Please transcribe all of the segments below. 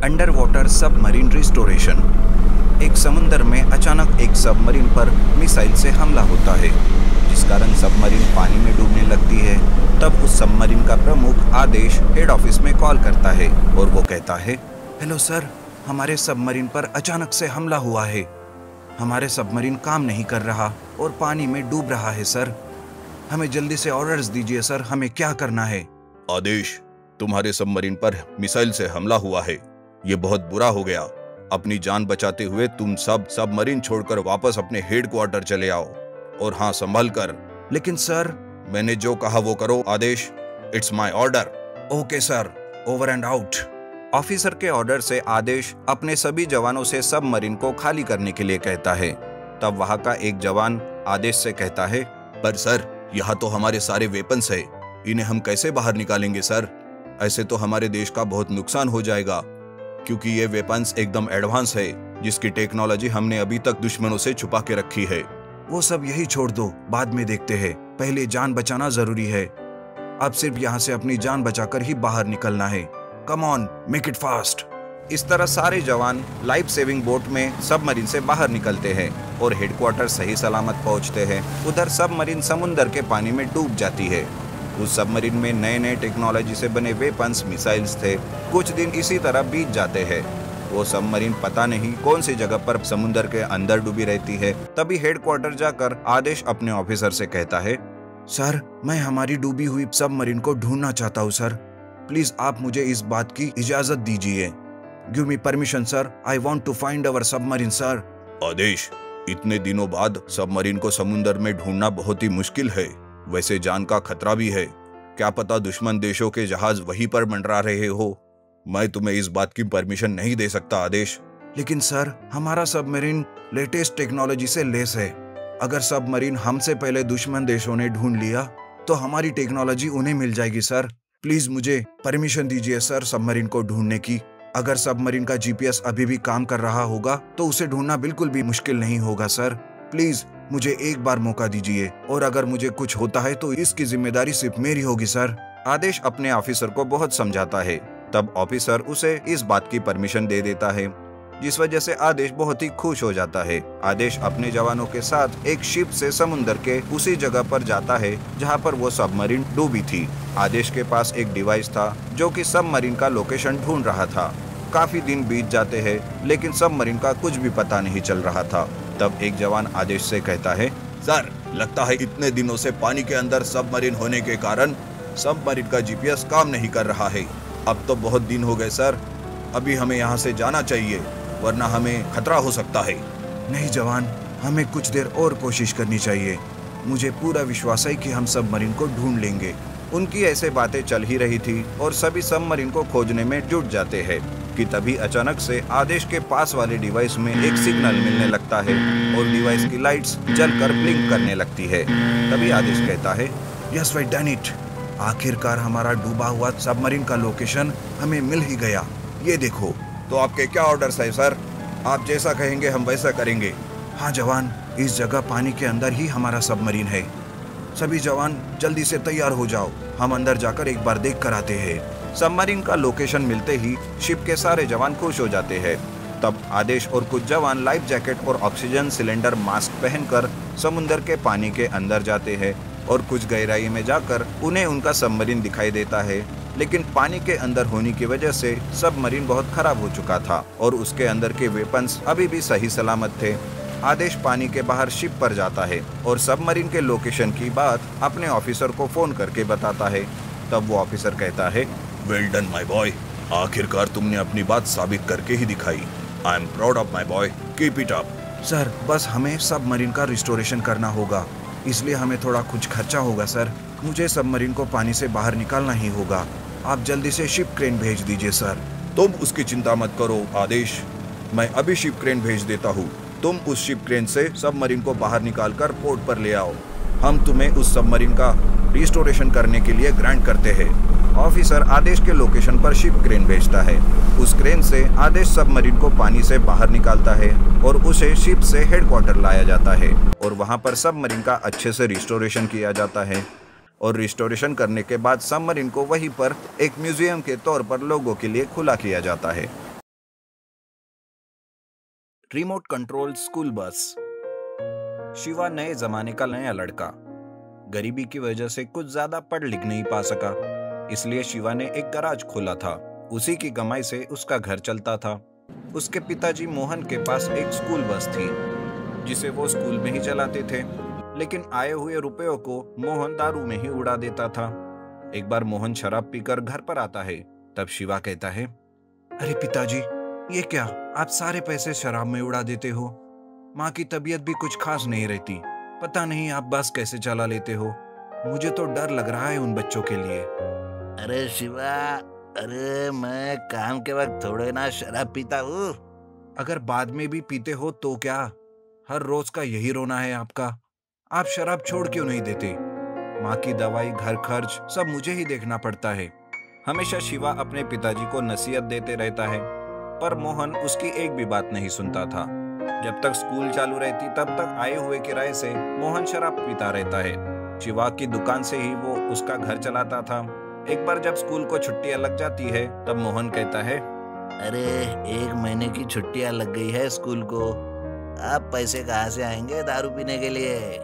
Under water submarine restoration. एक समुंदर में अचानक एक सबमरीन पर मिसाइल से हमला होता है, जिस कारण सबमरीन पानी में डूबने लगती है। तब उस सबमरीन का प्रमुख आदेश हेड ऑफिस में कॉल करता है और वो कहता है, हेलो सर, हमारे सबमरीन पर अचानक से हमला हुआ है। हमारे सबमरीन काम नहीं कर रहा और पानी में डूब रहा है सर। हमें जल्दी से ऑर्डर्स दीजिए सर, हमें क्या करना है। आदेश, तुम्हारे सबमरीन पर मिसाइल से हमला हुआ है। ये बहुत बुरा हो गया। अपनी जान बचाते हुए तुम सब सबमरीन छोड़कर वापस अपने हेडक्वार्टर चले आओ, और हाँ, संभल कर। लेकिन सर, मैंने जो कहा वो करो आदेश। It's my order. Okay sir, over and out. Officer के ऑर्डर से आदेश अपने सभी जवानों से सबमरीन को खाली करने के लिए कहता है। तब वहां का एक जवान आदेश से कहता है, पर सर, यहाँ तो हमारे सारे वेपन्स है, इन्हें हम कैसे बाहर निकालेंगे सर? ऐसे तो हमारे देश का बहुत नुकसान हो जाएगा, क्योंकि ये वेपन्स एकदम एडवांस है, जिसकी टेक्नोलॉजी हमने अभी तक दुश्मनों से छुपा के रखी है। वो सब यही छोड़ दो, बाद में देखते हैं। पहले जान बचाना जरूरी है। अब सिर्फ यहाँ से अपनी जान बचाकर ही बाहर निकलना है। Come on, make it fast. इस तरह सारे जवान लाइफ सेविंग बोट में सबमरीन से बाहर निकलते हैं और हेडक्वार्टर सही सलामत पहुंचते हैं। उधर सबमरीन समुंदर के पानी में डूब जाती है। उस सबमरीन में नए नए टेक्नोलॉजी से बने वेपन्स, मिसाइल्स थे। कुछ दिन इसी तरह बीत जाते हैं। वो सबमरीन पता नहीं कौन सी जगह पर समुंदर के अंदर डूबी रहती है। तभी हेडक्वार्टर जाकर आदेश अपने ऑफिसर से कहता है, सर, मैं हमारी डूबी हुई सबमरीन को ढूंढना चाहता हूँ सर। प्लीज आप मुझे इस बात की इजाजत दीजिए। Give me permission sir, I want to find our submarine sir. Aadesh, इतने दिनों बाद सबमरीन को समुंदर में ढूंढना बहुत ही मुश्किल है। वैसे जान का खतरा भी है। क्या पता दुश्मन देशों के जहाज वहीं पर मंडरा रहे हो। मैं तुम्हें इस बात की परमिशन नहीं दे सकता आदेश। लेकिन सर, हमारा सबमरीन लेटेस्ट टेक्नोलॉजी से लेस है। अगर सबमरीन हमसे पहले दुश्मन देशों ने ढूंढ लिया तो हमारी टेक्नोलॉजी उन्हें मिल जाएगी सर। प्लीज मुझे परमिशन दीजिए सर सबमरीन को ढूंढने की। अगर सबमरीन का जीपीएस अभी भी काम कर रहा होगा तो उसे ढूंढना बिल्कुल भी मुश्किल नहीं होगा सर। प्लीज मुझे एक बार मौका दीजिए, और अगर मुझे कुछ होता है तो इसकी जिम्मेदारी सिर्फ मेरी होगी सर। आदेश अपने ऑफिसर को बहुत समझाता है। तब ऑफिसर उसे इस बात की परमिशन दे देता है, जिस वजह से आदेश बहुत ही खुश हो जाता है। आदेश अपने जवानों के साथ एक शिप से समुंदर के उसी जगह पर जाता है जहां पर वो सबमरीन डूबी थी। आदेश के पास एक डिवाइस था जो कि सबमरीन का लोकेशन ढूंढ रहा था। काफी दिन बीत जाते हैं, लेकिन सबमरीन का कुछ भी पता नहीं चल रहा था। तब एक जवान आदेश से कहता है, सर, लगता है इतने दिनों से पानी के अंदर सबमरीन होने के कारण सबमरीन का जीपीएस काम नहीं कर रहा है। अब तो बहुत दिन हो गए सर। अभी हमें यहाँ से जाना चाहिए, वरना हमें खतरा हो सकता है। नहीं जवान, हमें कुछ देर और कोशिश करनी चाहिए। मुझे पूरा विश्वास है कि हम सबमरीन को ढूंढ लेंगे। उनकी ऐसे बातें चल ही रही थी और सभी सबमरीन को खोजने में जुट जाते हैं कि तभी अचानक से आदेश के पास वाले डिवाइस में एक सिग्नल मिलने लगता है और डिवाइस की लाइट्स जलकर ब्लिंक करने लगती है। तभी आदेश कहता है, यस वी डन इट। आखिरकार हमारा डूबा हुआ सबमरीन का लोकेशन हमें मिल ही गया। ये देखो। तो आपके क्या ऑर्डर्स है सर? आप जैसा कहेंगे हम वैसा करेंगे। हाँ जवान, इस जगह पानी के अंदर ही हमारा सबमरीन है। सभी जवान जल्दी से तैयार हो जाओ, हम अंदर जाकर एक बार देख कर आते हैं। सबमरीन का लोकेशन मिलते ही शिप के सारे जवान खुश हो जाते हैं। तब आदेश और कुछ जवान लाइफ जैकेट और ऑक्सीजन सिलेंडर मास्क पहनकर समुद्र के पानी के अंदर जाते हैं और कुछ गहराई में जाकर उन्हें उनका सबमरीन दिखाई देता है। लेकिन पानी के अंदर होने की वजह से सबमरीन बहुत खराब हो चुका था और उसके अंदर के वेपन्स अभी भी सही सलामत थे। आदेश पानी के बाहर शिप पर जाता है और सबमरीन के लोकेशन की बात अपने ऑफिसर को फोन करके बताता है। तब वो ऑफिसर कहता है, वेल डन माय बॉय, आखिरकार तुमने अपनी बात साबित करके ही दिखाई। I am proud of my boy, keep it up. Sir, बस हमें सबमरीन का रिस्टोरेशन करना होगा, इसलिए हमें थोड़ा कुछ खर्चा होगा सर। मुझे सबमरीन को पानी से बाहर निकालना ही होगा। आप जल्दी से शिप क्रेन भेज दीजिए सर। तुम उसकी चिंता मत करो आदेश, मैं अभी शिप क्रेन भेज देता हूँ। तुम उस शिप क्रेन से सबमरीन को बाहर निकालकर पोर्ट पर ले आओ। हम तुम्हें उस सबमरीन का रिस्टोरेशन करने के लिए ग्रांट करते हैं। ऑफिसर आदेश के लोकेशन पर शिप क्रेन भेजता है। उस क्रेन से आदेश सबमरीन को पानी से बाहर निकालता है और उसे शिप से हेडक्वार्टर लाया जाता है और वहां पर सबमरीन का अच्छे से रिस्टोरेशन किया जाता है। और रिस्टोरेशन करने के बाद सबमरीन को वहीं पर एक म्यूजियम के तौर पर लोगों के लिए खुला किया जाता है। Remote control school bus. Shiva नए जमाने का नया लड़का। गरीबी की वजह से कुछ ज्यादा पढ़ लिख नहीं पा सका, इसलिए शिवा ने एक गराज खोला था। उसी की कमाई से उसका घर चलता था। उसके पिताजी मोहन के पास एक स्कूल बस थी जिसे वो स्कूल में ही चलाते थे, लेकिन आए हुए रुपयों को मोहन दारू में ही उड़ा देता था। एक बार मोहन शराब पीकर घर पर आता है, तब शिवा कहता है, अरे पिताजी, ये क्या, आप सारे पैसे शराब में उड़ा देते हो। माँ की तबीयत भी कुछ खास नहीं रहती, पता नहीं आप बस कैसे चला लेते हो। मुझे तो डर लग रहा है उन बच्चों के लिए। अरे शिवा, अरे मैं काम के वक्त थोड़े ना शराब पीता हूँ। अगर बाद में भी पीते हो तो क्या, हर रोज का यही रोना है आपका। आप शराब छोड़ क्यों नहीं देते? माँ की दवाई, घर खर्च सब मुझे ही देखना पड़ता है। हमेशा शिवा अपने पिताजी को नसीहत देते रहता है, पर मोहन उसकी एक भी बात नहीं सुनता था। जब तक स्कूल चालू रहती तब तक आए हुए किराए से मोहन शराब पीता रहता है। शिवा की दुकान से ही वो उसका घर चलाता था। एक बार जब स्कूल को छुट्टियां लग जाती है, तब मोहन कहता है, अरे 1 महीने की छुट्टियां लग गई है स्कूल को, अब पैसे कहाँ से आएंगे दारू पीने के लिए।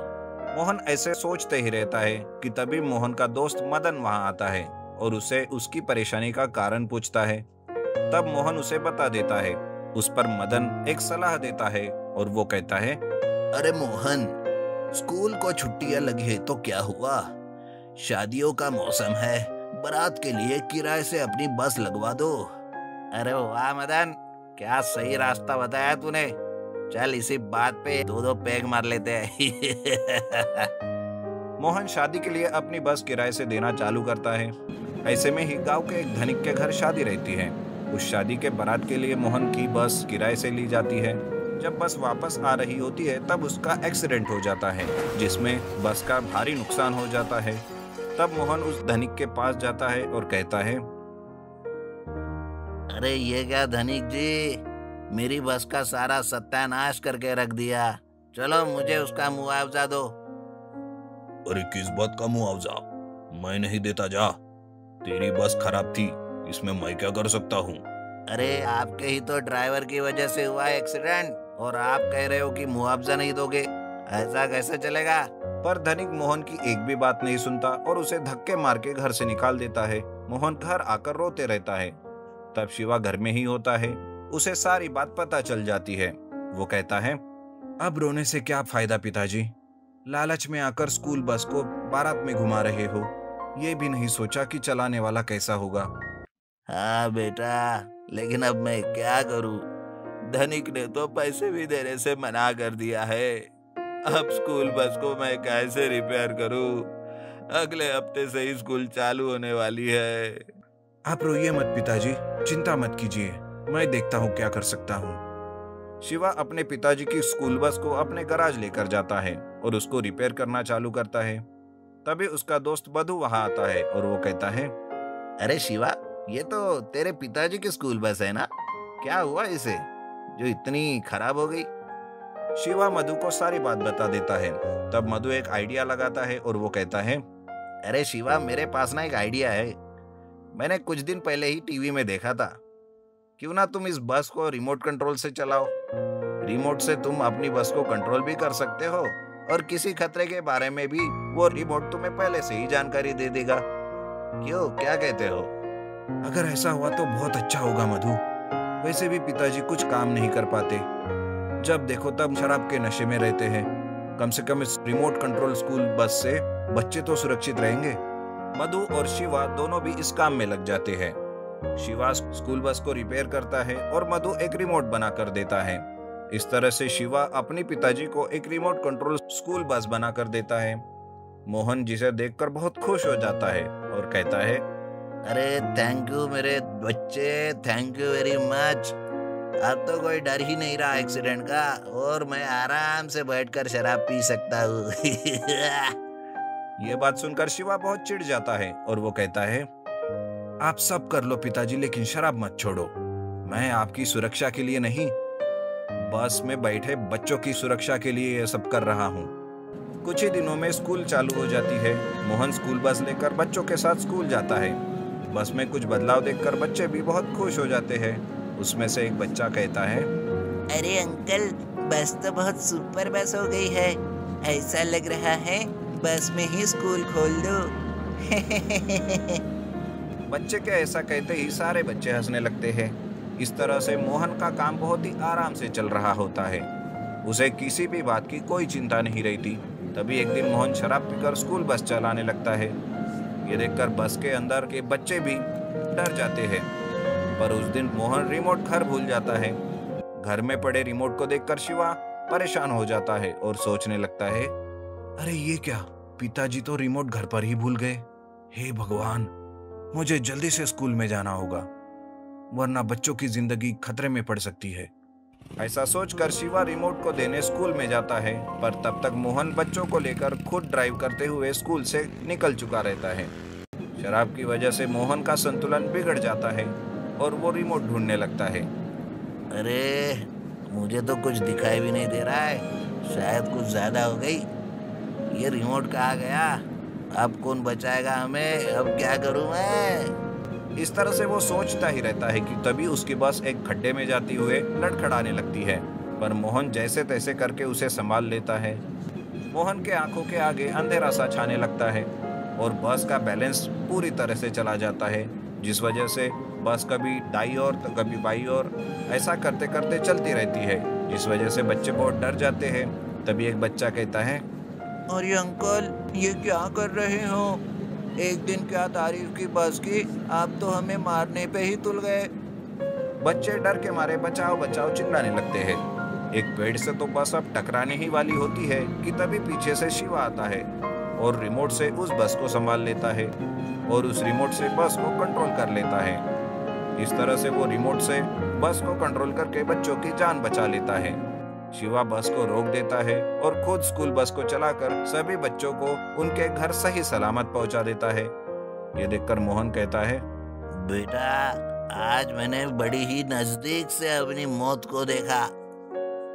मोहन ऐसे सोचते ही रहता है कि तभी मोहन का दोस्त मदन वहां आता है और उसे उसकी परेशानी का कारण पूछता है। तब मोहन उसे बता देता है। उस पर मदन एक सलाह देता है और वो कहता है, अरे मोहन, स्कूल को छुट्टियां लगी है तो क्या हुआ, शादियों का मौसम है, बारात के लिए किराए से अपनी बस लगवा दो। अरे वाह मदन, क्या सही रास्ता बताया तूने। चल इसी बात पे 2-2 पैग मार लेते हैं। मोहन शादी के लिए अपनी बस किराए से देना चालू करता है। ऐसे में ही गांव के एक धनिक के घर शादी रहती है। उस शादी के बारात के लिए मोहन की बस किराए से ली जाती है। जब बस वापस आ रही होती है तब उसका एक्सीडेंट हो जाता है, जिसमें बस का भारी नुकसान हो जाता है। तब मोहन उस धनिक के पास जाता है और कहता है, अरे ये क्या धनिक जी, मेरी बस का सारा सत्यानाश करके रख दिया। चलो मुझे उसका मुआवजा दो। अरे किस बात का मुआवजा? मैं नहीं देता, जा। तेरी बस खराब थी, इसमें मैं क्या कर सकता हूँ? अरे आपके ही तो ड्राइवर की वजह से हुआ एक्सीडेंट और आप कह रहे हो कि मुआवजा नहीं दोगे, ऐसा कैसे चलेगा। पर धनिक मोहन की एक भी बात नहीं सुनता और उसे धक्के मार के घर से निकाल देता है। मोहन घर आकर रोते रहता है। तब शिवा घर में ही होता है। उसे सारी बात पता चल जाती है। वो कहता है, अब रोने से क्या फायदा पिताजी, लालच में आकर स्कूल बस को बारात में घुमा रहे हो। ये भी नहीं सोचा कि चलाने वाला कैसा होगा। हाँ बेटा, लेकिन अब मैं क्या करूँ, धनिक ने तो पैसे भी देने से मना कर दिया है। अब स्कूल बस को मैं कैसे रिपेयर करूँ? अगले हफ्ते से ही स्कूल चालू होने वाली है। आप रोइए मत पिताजी, चिंता मत कीजिए, मैं देखता हूँ क्या कर सकता हूँ। शिवा अपने पिताजी की स्कूल बस को अपने गराज लेकर जाता है और उसको रिपेयर करना चालू करता है। तभी उसका दोस्त बधू वहां आता है और वो कहता है, अरे शिवा, ये तो तेरे पिताजी की स्कूल बस है ना, क्या हुआ इसे जो इतनी खराब हो गई। शिवा मधु को सारी बात बता देता है। तब मधु एक आइडिया लगाता है और वो कहता है, अरे शिवा, मेरे पास ना एक आइडिया है। मैंने कुछ दिन पहले ही टीवी में देखा था, क्यों ना तुम इस बस को रिमोट कंट्रोल से चलाओ। रिमोट से तुम अपनी बस को कंट्रोल भी कर सकते हो और किसी खतरे के बारे में भी वो रिमोट तुम्हें पहले से ही जानकारी दे देगा। क्यों, क्या कहते हो? अगर ऐसा हुआ तो बहुत अच्छा होगा मधु। वैसे भी पिताजी कुछ काम नहीं कर पाते, जब देखो तब शराब के नशे में रहते हैं। कम से कम इस रिमोट कंट्रोल स्कूल बस से बच्चे तो सुरक्षित रहेंगे। मधु और शिवा दोनों भी इस काम में लग जाते हैं। शिवा स्कूल बस को रिपेयर करता है और मधु एक रिमोट बना कर देता है। इस तरह से शिवा अपने पिताजी को एक रिमोट कंट्रोल स्कूल बस बना कर देता है। मोहन जिसे देखकर बहुत खुश हो जाता है और कहता है, अरे थैंक यू मेरे बच्चे, थैंक यू वेरी मच। अब तो कोई डर ही नहीं रहा एक्सीडेंट का और मैं आराम से बैठकर शराब पी सकता हूँ। ये बात सुनकर शिवा बहुत चिढ़ जाता है और वो कहता है, आप सब कर लो पिताजी, लेकिन शराब मत छोड़ो। मैं आपकी सुरक्षा के लिए नहीं, बस में बैठे बच्चों की सुरक्षा के लिए ये सब कर रहा हूँ। कुछ ही दिनों में स्कूल चालू हो जाती है। मोहन स्कूल बस लेकर बच्चों के साथ स्कूल जाता है। बस में कुछ बदलाव देखकर बच्चे भी बहुत खुश हो जाते हैं। उसमें से एक बच्चा कहता है, अरे अंकल, बस तो बहुत सुपर बस हो गई है। ऐसा लग रहा है बस में ही स्कूल खोल दो। बच्चे के ऐसा कहते ही सारे बच्चे हंसने लगते हैं। इस तरह से मोहन का काम बहुत ही आराम से चल रहा होता है। उसे किसी भी बात की कोई चिंता नहीं रहती। तभी एक दिन मोहन शराब पीकर स्कूल बस चलाने लगता है। ये देखकर बस के अंदर के बच्चे भी डर जाते हैं। पर उस दिन मोहन रिमोट घर भूल जाता है। घर में पड़े रिमोट को देखकर शिवा परेशान हो जाता है और सोचने लगता है, अरे ये क्या, पिताजी तो रिमोट घर पर ही भूल गए। हे भगवान, मुझे जल्दी से स्कूल में जाना होगा, वरना बच्चों की जिंदगी खतरे में पड़ सकती है। ऐसा सोचकर शिवा रिमोट को देने स्कूल में जाता है। पर तब तक मोहन बच्चों को लेकर खुद ड्राइव करते हुए स्कूल से निकल चुका रहता है। शराब की वजह से मोहन का संतुलन बिगड़ जाता है और वो रिमोट ढूंढने लगता है। अरे मुझे तो कुछ दिखाई भी नहीं दे रहा है, शायद कुछ ज्यादा हो गई। ये रिमोट कहाँ गया? अब कौन बचाएगा हमें? अब क्या करूं मैं? इस तरह से वो सोचता ही रहता है कि तभी उसकी बस एक खड्डे में जाती हुए लड़खड़ाने लगती है। पर मोहन जैसे तैसे करके उसे संभाल लेता है। मोहन के आंखों के आगे अंधेरा सा छाने लगता है और बस का बैलेंस पूरी तरह से चला जाता है, जिस वजह से बस कभी दाईं ओर तो कभी बाईं ओर ऐसा करते करते चलती रहती है, जिस वजह से बच्चे बहुत डर जाते हैं। तभी एक बच्चा कहता है, अरे अंकल, ये क्या कर रहे हो? एक दिन क्या तारीफ की बस की, आप तो हमें मारने पे ही तुल गए। बच्चे डर के मारे बचाओ बचाओ चिल्लाने लगते हैं। एक पेड़ से तो बस अब टकराने ही वाली होती है कि तभी पीछे से शिवा आता है और रिमोट से उस बस को संभाल लेता है और उस रिमोट से बस को कंट्रोल कर लेता है। इस तरह से वो रिमोट से बस को कंट्रोल करके बच्चों की जान बचा लेता है। शिवा बस को रोक देता है और खुद स्कूल बस को चलाकर सभी बच्चों को उनके घर सही सलामत पहुंचा देता है। ये देखकर मोहन कहता है, बेटा, आज मैंने बड़ी ही नजदीक से अपनी मौत को देखा।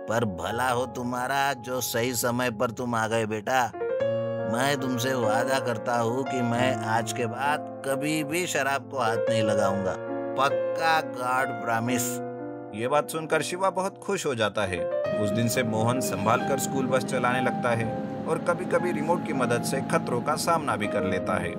पर भला हो तुम्हारा जो सही समय पर तुम आ गए बेटा। मैं तुमसे वादा करता हूँ कि मैं आज के बाद कभी भी शराब को हाथ नहीं लगाऊंगा। पक्का, गॉड प्रॉमिस। ये बात सुनकर शिवा बहुत खुश हो जाता है। उस दिन से मोहन संभाल कर स्कूल बस चलाने लगता है और कभी कभी रिमोट की मदद से खतरों का सामना भी कर लेता है।